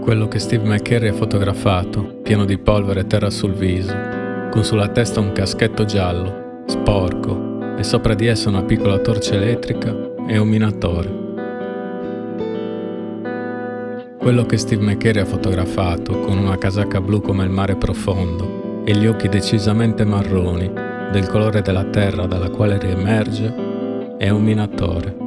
Quello che Steve McCurry ha fotografato, pieno di polvere e terra sul viso, con sulla testa un caschetto giallo, sporco, e sopra di esso una piccola torcia elettrica e un minatore. Quello che Steve McCurry ha fotografato, con una casacca blu come il mare profondo e gli occhi decisamente marroni, del colore della terra dalla quale riemerge, è un minatore.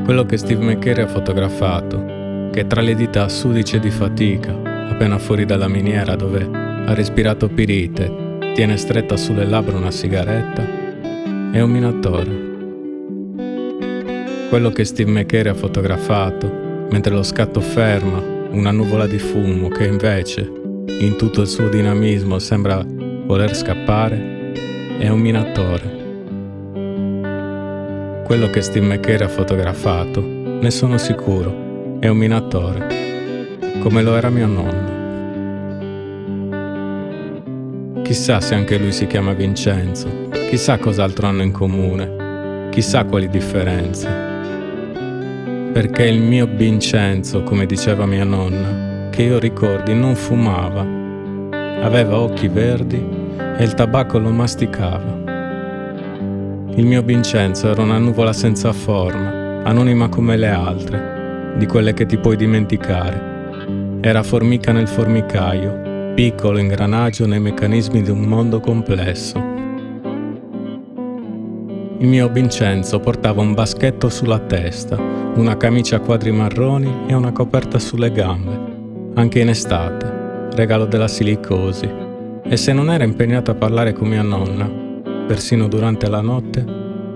Quello che Steve McCurry ha fotografato, che tra le dita sudice di fatica, appena fuori dalla miniera dove ha respirato pirite, tiene stretta sulle labbra una sigaretta, è un minatore. Quello che Steve McCurry ha fotografato, mentre lo scatto ferma una nuvola di fumo che invece, in tutto il suo dinamismo, sembra voler scappare, è un minatore. Quello che Steve McCurry ha fotografato, ne sono sicuro, è un minatore, come lo era mio nonno. Chissà se anche lui si chiama Vincenzo, chissà cos'altro hanno in comune, chissà quali differenze. Perché il mio Vincenzo, come diceva mia nonna, che io ricordi non fumava, aveva occhi verdi e il tabacco lo masticava. Il mio Vincenzo era una nuvola senza forma, anonima come le altre, di quelle che ti puoi dimenticare. Era formica nel formicaio, piccolo ingranaggio nei meccanismi di un mondo complesso. Il mio Vincenzo portava un baschetto sulla testa, una camicia a quadri marroni e una coperta sulle gambe, anche in estate, regalo della silicosi. E se non era impegnato a parlare con mia nonna, persino durante la notte,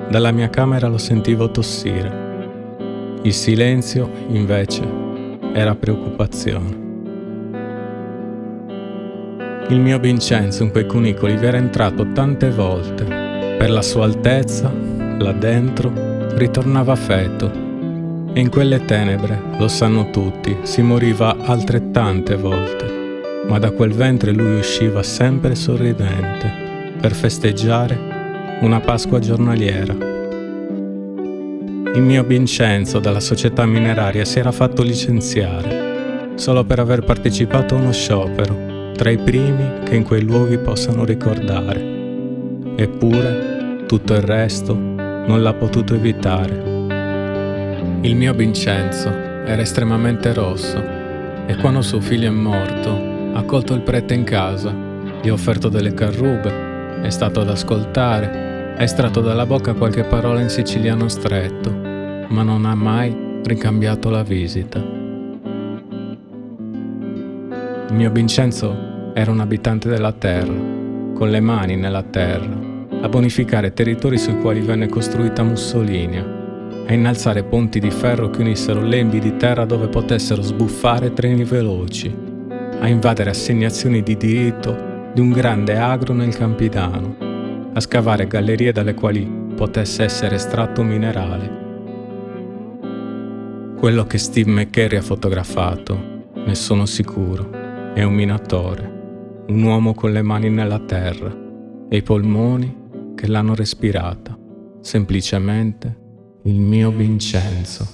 dalla mia camera lo sentivo tossire. Il silenzio, invece, era preoccupazione. Il mio Vincenzo in quei cunicoli vi era entrato tante volte. Per la sua altezza, là dentro, ritornava feto. E in quelle tenebre, lo sanno tutti, si moriva altrettante volte. Ma da quel ventre lui usciva sempre sorridente, per festeggiare una Pasqua giornaliera. Il mio Vincenzo dalla società mineraria si era fatto licenziare solo per aver partecipato a uno sciopero, tra i primi che in quei luoghi possano ricordare. Eppure tutto il resto non l'ha potuto evitare. Il mio Vincenzo era estremamente rosso e quando suo figlio è morto ha accolto il prete in casa, gli ha offerto delle carrube, è stato ad ascoltare, ha estratto dalla bocca qualche parola in siciliano stretto, ma non ha mai ricambiato la visita. Il mio Vincenzo era un abitante della terra, con le mani nella terra, a bonificare territori sui quali venne costruita Mussolini, a innalzare ponti di ferro che unissero lembi di terra dove potessero sbuffare treni veloci, a invadere assegnazioni di diritto di un grande agro nel Campidano, a scavare gallerie dalle quali potesse essere estratto un minerale. Quello che Steve McCurry ha fotografato, ne sono sicuro, è un minatore, un uomo con le mani nella terra e i polmoni che l'hanno respirata, semplicemente il mio Vincenzo.